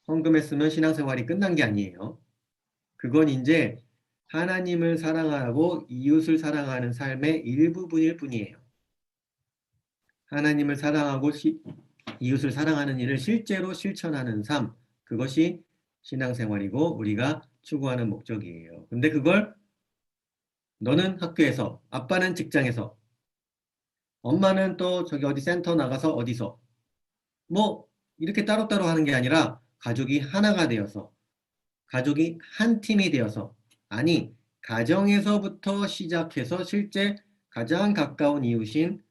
헌금했으면 신앙생활이 끝난 게 아니에요. 그건 이제 하나님을 사랑하고 이웃을 사랑하는 삶의 일부분일 뿐이에요. 하나님을 사랑하고 이웃을 사랑하는 일을 실제로 실천하는 삶, 그것이 신앙생활이고 우리가 추구하는 목적이에요. 근데 그걸 너는 학교에서, 아빠는 직장에서, 엄마는 또 저기 어디 센터 나가서 어디서 뭐 이렇게 따로따로 하는 게 아니라 가족이 하나가 되어서 가족이 한 팀이 되어서 아니 가정에서부터 시작해서 실제 가장 가까운 이웃인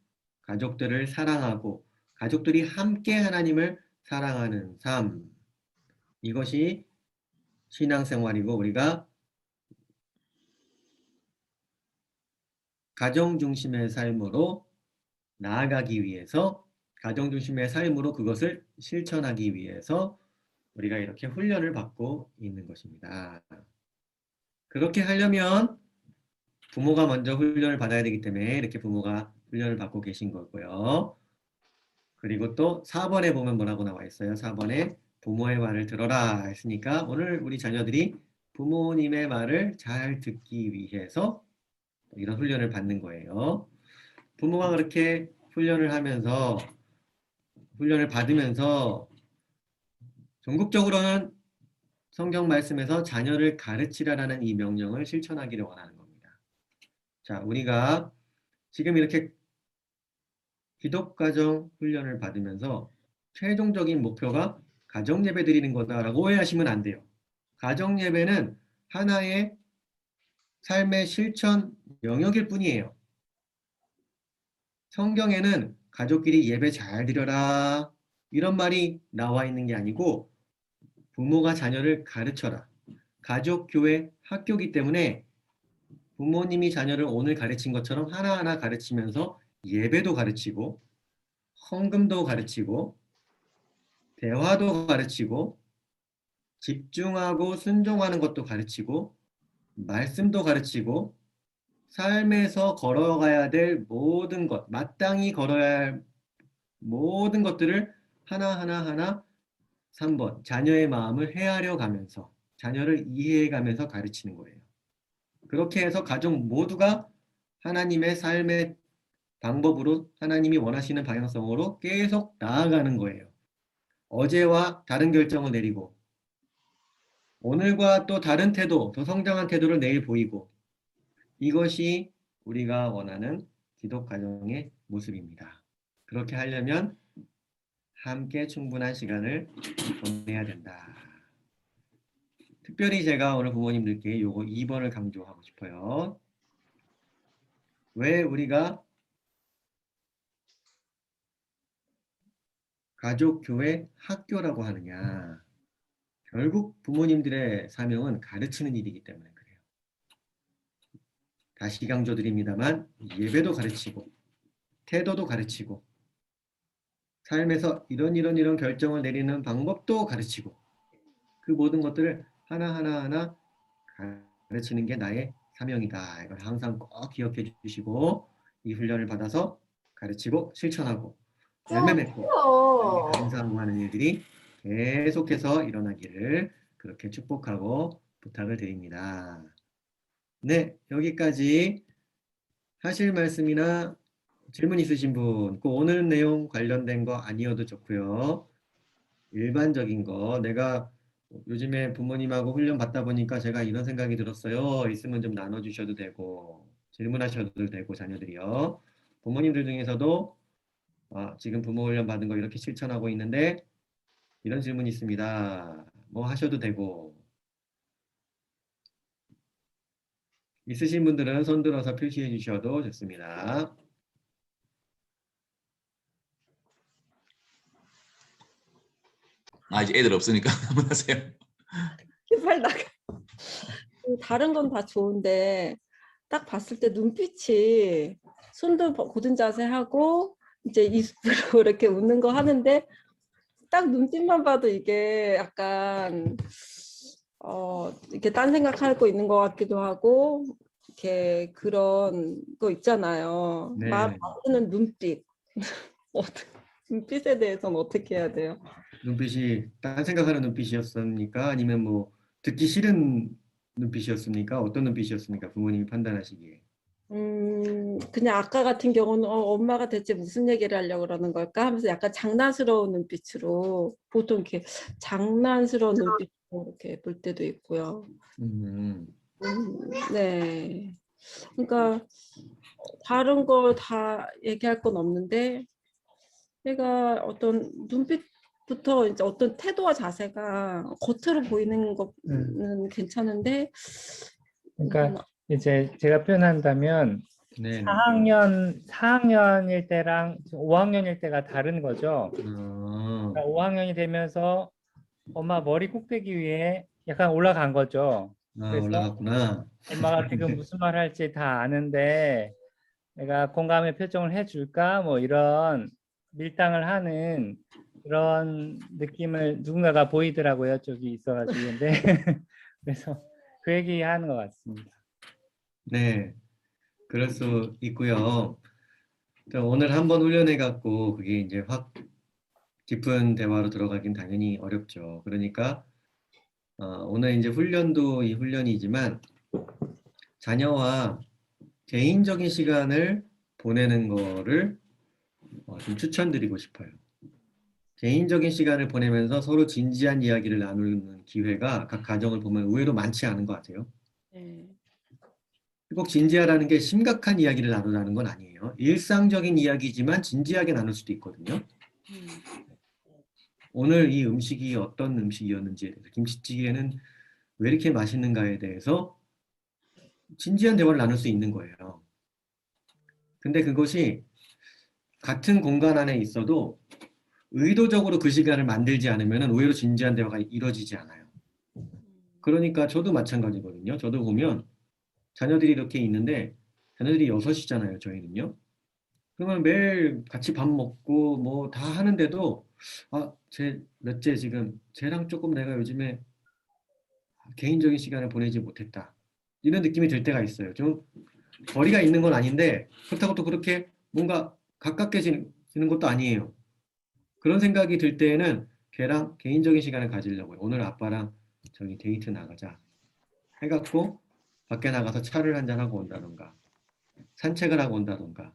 가족들을 사랑하고 가족들이 함께 하나님을 사랑하는 삶 이것이 신앙생활이고 우리가 가정 중심의 삶으로 나아가기 위해서 가정 중심의 삶으로 그것을 실천하기 위해서 우리가 이렇게 훈련을 받고 있는 것입니다. 그렇게 하려면 부모가 먼저 훈련을 받아야 되기 때문에 이렇게 부모가 훈련을 받고 계신 거고요. 그리고 또 4번에 보면 뭐라고 나와 있어요? 4번에 부모의 말을 들어라 했으니까 오늘 우리 자녀들이 부모님의 말을 잘 듣기 위해서 이런 훈련을 받는 거예요. 부모가 그렇게 훈련을 받으면서 전국적으로는 성경 말씀에서 자녀를 가르치라라는 이 명령을 실천하기를 원하는 겁니다. 자, 우리가 지금 이렇게 기독가정 훈련을 받으면서 최종적인 목표가 가정예배 드리는 거다라고 오해하시면 안 돼요. 가정예배는 하나의 삶의 실천 영역일 뿐이에요. 성경에는 가족끼리 예배 잘 드려라 이런 말이 나와 있는 게 아니고 부모가 자녀를 가르쳐라. 가족, 교회, 학교이기 때문에 부모님이 자녀를 오늘 가르친 것처럼 하나하나 가르치면서 예배도 가르치고 헌금도 가르치고 대화도 가르치고 집중하고 순종하는 것도 가르치고 말씀도 가르치고 삶에서 걸어가야 될 모든 것, 마땅히 걸어야 할 모든 것들을 하나하나 3번 자녀의 마음을 헤아려 가면서 자녀를 이해해 가면서 가르치는 거예요. 그렇게 해서 가족 모두가 하나님의 삶의 방법으로 하나님이 원하시는 방향성으로 계속 나아가는 거예요. 어제와 다른 결정을 내리고 오늘과 또 다른 태도, 더 성장한 태도를 내일 보이고 이것이 우리가 원하는 기독 가정의 모습입니다. 그렇게 하려면 함께 충분한 시간을 보내야 된다. 특별히 제가 오늘 부모님들께 요거 2번을 강조하고 싶어요. 왜 우리가 가족, 교회, 학교라고 하느냐. 결국 부모님들의 사명은 가르치는 일이기 때문에 그래요. 다시 강조드립니다만 예배도 가르치고 태도도 가르치고 삶에서 이런 결정을 내리는 방법도 가르치고 그 모든 것들을 하나하나 가르치는 게 나의 사명이다. 이걸 항상 꼭 기억해 주시고 이 훈련을 받아서 가르치고 실천하고 열매 맺고 감사하는 일들이 계속해서 일어나기를 그렇게 축복하고 부탁을 드립니다. 네, 여기까지 하실 말씀이나 질문 있으신 분, 꼭 오늘 내용 관련된 거 아니어도 좋고요. 일반적인 거, 내가 요즘에 부모님하고 훈련 받다 보니까 제가 이런 생각이 들었어요. 있으면 좀 나눠주셔도 되고, 질문하셔도 되고, 자녀들이요. 부모님들 중에서도 지금 부모 훈련 받은 거 이렇게 실천하고 있는데, 이런 질문이 있습니다. 뭐 하셔도 되고, 있으신 분들은 손 들어서 표시해 주셔도 좋습니다. 이제 애들 없으니까 한번 하세요. 빨리 나가. 다른 건 다 좋은데 딱 봤을 때 눈빛이 손도 고든 자세 하고 이제 입으로 이렇게 웃는 거 하는데 딱 눈빛만 봐도 이게 약간 이렇게 딴 생각하고 있는 것 같기도 하고 이렇게 그런 거 있잖아요. 네. 말 바꾸는 눈빛. 눈빛에 대해서는 어떻게 해야 돼요? 눈빛이 딴 생각하는 눈빛이었습니까? 아니면 뭐 듣기 싫은 눈빛이었습니까? 어떤 눈빛이었습니까? 부모님이 판단하시기에. 그냥 아까 같은 경우는 엄마가 대체 무슨 얘기를 하려고 그러는 걸까 하면서 약간 장난스러운 눈빛으로 보통 이렇게 장난스러운 눈빛으로 이렇게 볼 때도 있고요. 네. 그러니까 다른 거 다 얘기할 건 없는데 얘가 어떤 눈빛부터 이제 어떤 태도와 자세가 겉으로 보이는 거는 괜찮은데 그러니까 이제 제가 표현한다면 네. 4학년일 때랑 5학년일 때가 다른 거죠. 그러니까 5학년이 되면서 엄마 머리 꼭대기 위에 약간 올라간 거죠. 그래서 올라갔구나. 엄마가 지금 무슨 말 할지 다 아는데 내가 공감의 표정을 해줄까? 뭐 이런 밀당을 하는 그런 느낌을 누군가가 보이더라고요. 저기 있어가지고. 근데 그래서 그 얘기 하는 것 같습니다. 네, 그럴 수 있고요. 오늘 한번 훈련해 갖고 그게 이제 확 깊은 대화로 들어가긴 당연히 어렵죠. 그러니까 오늘 이제 훈련도 이 훈련이지만 자녀와 개인적인 시간을 보내는 거를 좀 추천드리고 싶어요. 개인적인 시간을 보내면서 서로 진지한 이야기를 나누는 기회가 각 가정을 보면 의외로 많지 않은 것 같아요. 네. 꼭 진지하다는 게 심각한 이야기를 나누라는 건 아니에요. 일상적인 이야기지만 진지하게 나눌 수도 있거든요. 오늘 이 음식이 어떤 음식이었는지에 대해서, 김치찌개는 왜 이렇게 맛있는가에 대해서 진지한 대화를 나눌 수 있는 거예요. 근데 그것이 같은 공간 안에 있어도 의도적으로 그 시간을 만들지 않으면 의외로 진지한 대화가 이루어지지 않아요. 그러니까 저도 마찬가지거든요. 저도 보면 자녀들이 이렇게 있는데 자녀들이 6이잖아요. 저희는요. 그러면 매일 같이 밥 먹고 뭐 다 하는데도 쟤 몇째 지금 쟤랑 조금 내가 요즘에 개인적인 시간을 보내지 못했다. 이런 느낌이 들 때가 있어요. 좀 거리가 있는 건 아닌데 그렇다고 또 그렇게 뭔가 가깝게 지는 것도 아니에요. 그런 생각이 들 때에는 걔랑 개인적인 시간을 가지려고요. 오늘 아빠랑 저기 데이트 나가자 해갖고 밖에 나가서 차를 한잔하고 온다던가 산책을 하고 온다던가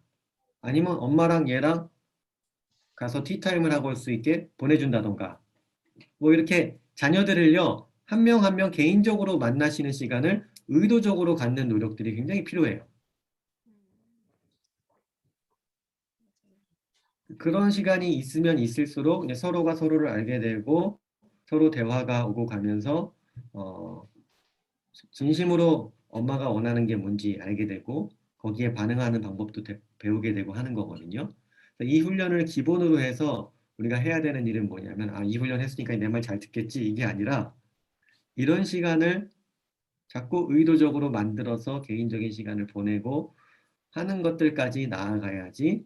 아니면 엄마랑 얘랑 가서 티타임을 하고 올 수 있게 보내준다던가 뭐 이렇게 자녀들을요 한 명 한 명 개인적으로 만나시는 시간을 의도적으로 갖는 노력들이 굉장히 필요해요. 그런 시간이 있으면 있을수록 이제 서로가 서로를 알게 되고 서로 대화가 오고 가면서 진심으로 엄마가 원하는 게 뭔지 알게 되고 거기에 반응하는 방법도 배우게 되고 하는 거거든요. 이 훈련을 기본으로 해서 우리가 해야 되는 일은 뭐냐면 이 훈련 했으니까 내 말 잘 듣겠지 이게 아니라 이런 시간을 자꾸 의도적으로 만들어서 개인적인 시간을 보내고 하는 것들까지 나아가야지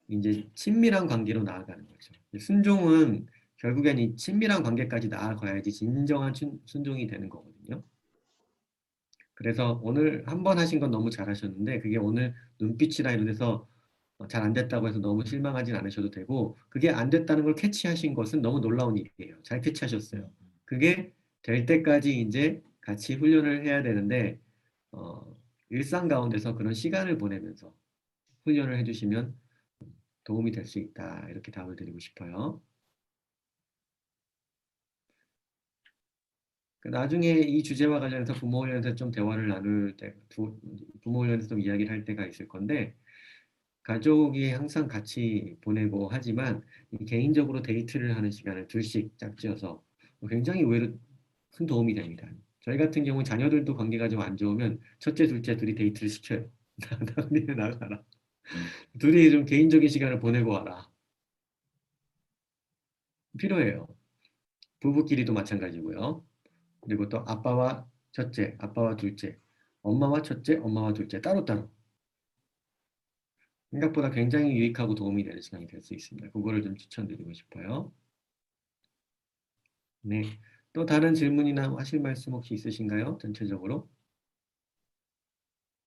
이제 친밀한 관계로 나아가는 거죠. 순종은 결국엔 이 친밀한 관계까지 나아가야지 진정한 순종이 되는 거거든요. 그래서 오늘 한 번 하신 건 너무 잘하셨는데 그게 오늘 눈빛이나 이런 데서 잘 안 됐다고 해서 너무 실망하진 않으셔도 되고 그게 안 됐다는 걸 캐치하신 것은 너무 놀라운 일이에요. 잘 캐치하셨어요. 그게 될 때까지 이제 같이 훈련을 해야 되는데 일상 가운데서 그런 시간을 보내면서 훈련을 해주시면 도움이 될 수 있다. 이렇게 답을 드리고 싶어요. 나중에 이 주제와 관련해서 부모 훈련에서 좀 대화를 나눌 때, 부모 훈련에서 좀 이야기를 할 때가 있을 건데 가족이 항상 같이 보내고 하지만 개인적으로 데이트를 하는 시간을 둘씩 짝지어서 굉장히 의외로 큰 도움이 됩니다. 저희 같은 경우 자녀들도 관계가 좀 안 좋으면 첫째, 둘째 둘이 데이트를 시켜요. 나중에 나가라. 둘이 좀 개인적인 시간을 보내고 와라. 필요해요. 부부끼리도 마찬가지고요. 그리고 또 아빠와 첫째, 아빠와 둘째, 엄마와 첫째, 엄마와 둘째 따로따로. 생각보다 굉장히 유익하고 도움이 되는 시간이 될 수 있습니다. 그거를 좀 추천드리고 싶어요. 네. 또 다른 질문이나 하실 말씀 혹시 있으신가요? 전체적으로?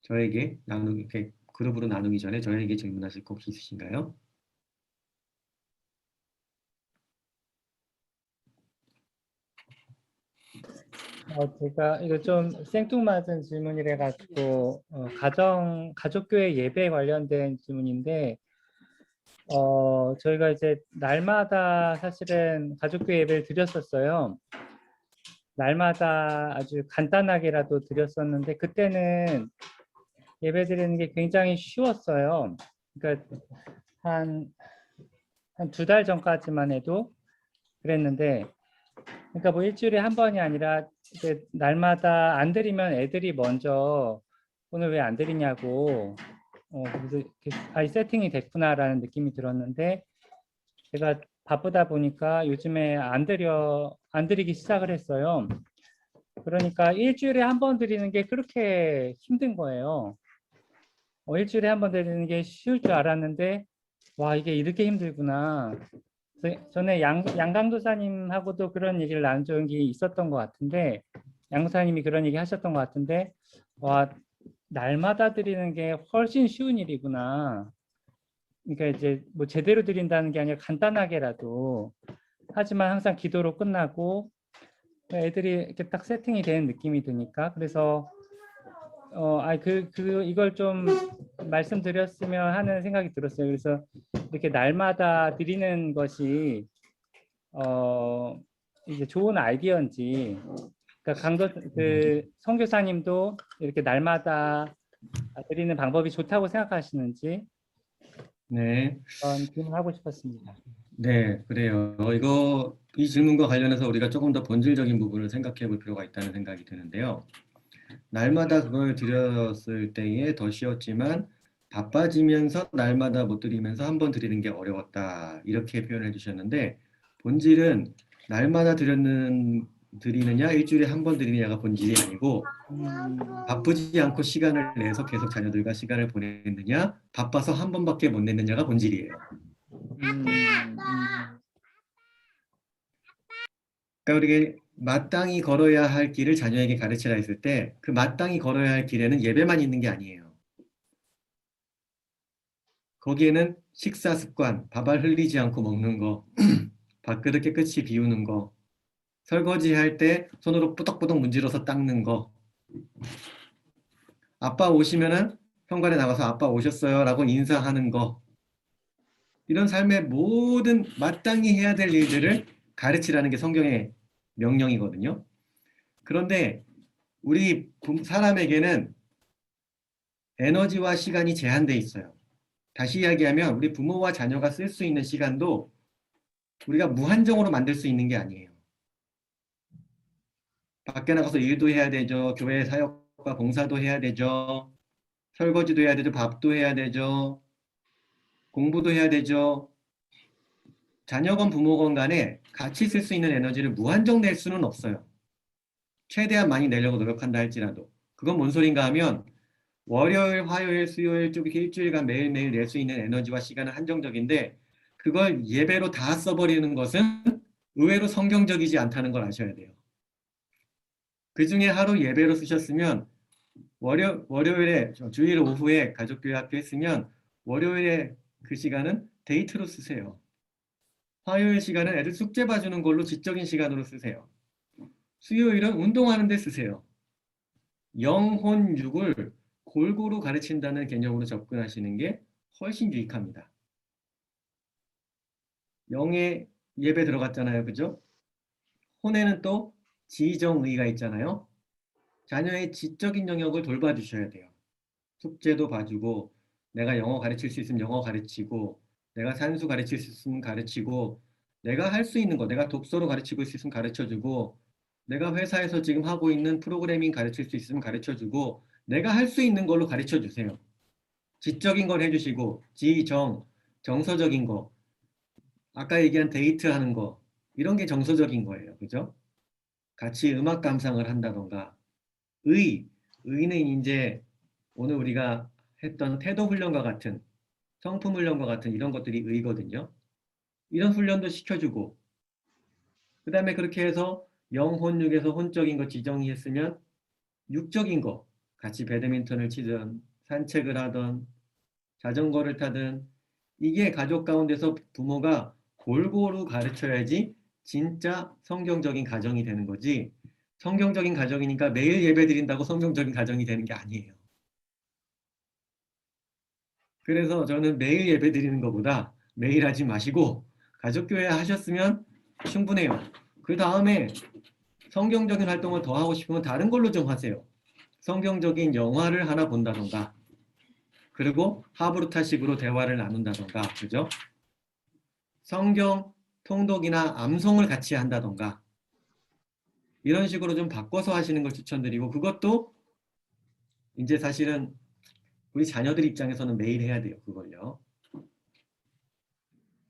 저에게 이렇게 그룹으로 나누기 전에 저에게 질문하실 거 혹시 있으신가요? 제가 이거 좀 생뚱맞은 질문이라 가지고 가족교회 예배 관련된 질문인데 저희가 이제 날마다 사실은 가족교회 예배를 드렸었어요. 날마다 아주 간단하게라도 드렸었는데 그때는 예배 드리는 게 굉장히 쉬웠어요. 그러니까 한 2달 전까지만 해도 그랬는데 그러니까 뭐 일주일에 한 번이 아니라 이제 날마다 안 드리면 애들이 먼저 오늘 왜 안 드리냐고 그래서 세팅이 됐구나라는 느낌이 들었는데 제가 바쁘다 보니까 요즘에 안 드리기 시작을 했어요. 그러니까 일주일에 한 번 드리는 게 그렇게 힘든 거예요. 일주일에 한 번 드리는 게 쉬울 줄 알았는데 와 이게 이렇게 힘들구나. 전에 양강도사님하고도 그런 얘기를 나눈 적이 있었던 것 같은데 양도사님이 그런 얘기 하셨던 것 같은데 와 날마다 드리는 게 훨씬 쉬운 일이구나. 그러니까 이제 뭐 제대로 드린다는 게 아니라 간단하게라도 하지만 항상 기도로 끝나고 애들이 이렇게 딱 세팅이 되는 느낌이 드니까 그래서 이걸 좀 말씀드렸으면 하는 생각이 들었어요. 그래서 이렇게 날마다 드리는 것이 이제 좋은 아이디어인지, 그러니까 그 선교사님도 이렇게 날마다 드리는 방법이 좋다고 생각하시는지 네. 그런 질문을 하고 싶었습니다. 네, 그래요. 이 질문과 관련해서 우리가 조금 더 본질적인 부분을 생각해 볼 필요가 있다는 생각이 드는데요. 날마다 그걸 드렸을 때에 더 쉬웠지만 바빠지면서 날마다 못 드리면서 한 번 드리는 게 어려웠다. 이렇게 표현해 주셨는데 본질은 날마다 드리느냐 일주일에 한 번 드리느냐가 본질이 아니고 바쁘지 않고 시간을 내서 계속 자녀들과 시간을 보냈느냐 바빠서 한 번밖에 못 냈느냐가 본질이에요. 그러니까 우리가 마땅히 걸어야 할 길을 자녀에게 가르치라 했을 때 그 마땅히 걸어야 할 길에는 예배만 있는 게 아니에요. 거기에는 식사 습관, 밥알 흘리지 않고 먹는 거, 밥그릇 깨끗이 비우는 거, 설거지할 때 손으로 뿌덕뿌덕 문질러서 닦는 거, 아빠 오시면은 현관에 나가서 아빠 오셨어요 라고 인사하는 거, 이런 삶의 모든 마땅히 해야 될 일들을 가르치라는 게 성경의 명령이거든요. 그런데 우리 사람에게는 에너지와 시간이 제한돼 있어요. 다시 이야기하면 우리 부모와 자녀가 쓸 수 있는 시간도 우리가 무한정으로 만들 수 있는 게 아니에요. 밖에 나가서 일도 해야 되죠. 교회 사역과 봉사도 해야 되죠. 설거지도 해야 되죠. 밥도 해야 되죠. 공부도 해야 되죠. 자녀건 부모건 간에 같이 쓸 수 있는 에너지를 무한정 낼 수는 없어요. 최대한 많이 내려고 노력한다 할지라도. 그건 뭔 소린가 하면 월요일, 화요일, 수요일 쭉 일주일간 매일매일 낼 수 있는 에너지와 시간은 한정적인데 그걸 예배로 다 써버리는 것은 의외로 성경적이지 않다는 걸 아셔야 돼요. 그 중에 하루 예배로 쓰셨으면 월요일에 주일 오후에 가족교회 학교 했으면 월요일에 그 시간은 데이트로 쓰세요. 화요일 시간은 애들 숙제 봐주는 걸로 지적인 시간으로 쓰세요. 수요일은 운동하는 데 쓰세요. 영혼육을 골고루 가르친다는 개념으로 접근하시는 게 훨씬 유익합니다. 영의 예배 들어갔잖아요. 그죠? 혼에는 또 지정의가 있잖아요. 자녀의 지적인 영역을 돌봐주셔야 돼요. 숙제도 봐주고 내가 영어 가르칠 수 있으면 영어 가르치고 내가 산수 가르칠 수 있으면 가르치고 내가 할 수 있는 거 내가 독서로 가르치고 있으면 가르쳐주고 내가 회사에서 지금 하고 있는 프로그래밍 가르칠 수 있으면 가르쳐주고 내가 할 수 있는 걸로 가르쳐주세요. 지적인 걸 해주시고 정서적인 거 아까 얘기한 데이트하는 거 이런 게 정서적인 거예요. 그죠? 같이 음악 감상을 한다던가 의는 이제 오늘 우리가 했던 태도 훈련과 같은 성품 훈련과 같은 이런 것들이 의거든요. 이런 훈련도 시켜주고 그 다음에 그렇게 해서 영혼육에서 혼적인 거 지정이 했으면 육적인 거 같이 배드민턴을 치든 산책을 하든 자전거를 타든 이게 가족 가운데서 부모가 골고루 가르쳐야지 진짜 성경적인 가정이 되는 거지 성경적인 가정이니까 매일 예배 드린다고 성경적인 가정이 되는 게 아니에요. 그래서 저는 매일 예배 드리는 것보다 매일 하지 마시고 가족교회 하셨으면 충분해요. 그 다음에 성경적인 활동을 더 하고 싶으면 다른 걸로 좀 하세요. 성경적인 영화를 하나 본다던가 그리고 하브루타식으로 대화를 나눈다던가 그죠? 성경 통독이나 암송을 같이 한다던가 이런 식으로 좀 바꿔서 하시는 걸 추천드리고 그것도 이제 사실은 우리 자녀들 입장에서는 매일 해야 돼요. 그걸요.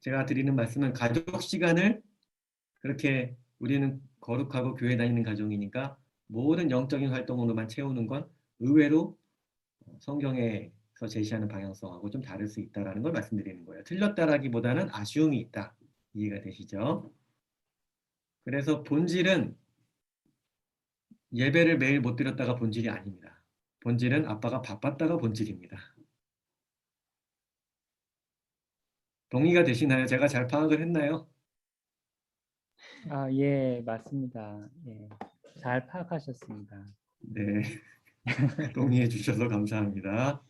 제가 드리는 말씀은 가족 시간을 그렇게 우리는 거룩하고 교회 다니는 가정이니까 모든 영적인 활동으로만 채우는 건 의외로 성경에서 제시하는 방향성하고 좀 다를 수 있다는 걸 말씀드리는 거예요. 틀렸다라기보다는 아쉬움이 있다. 이해가 되시죠? 그래서 본질은 예배를 매일 못 드렸다가 본질이 아닙니다. 본질은 아빠가 바빴다가 본질입니다. 동의가 되시나요? 제가 잘 파악을 했나요? 아, 예, 맞습니다. 예, 잘 파악하셨습니다. 네. 동의해 주셔서 감사합니다.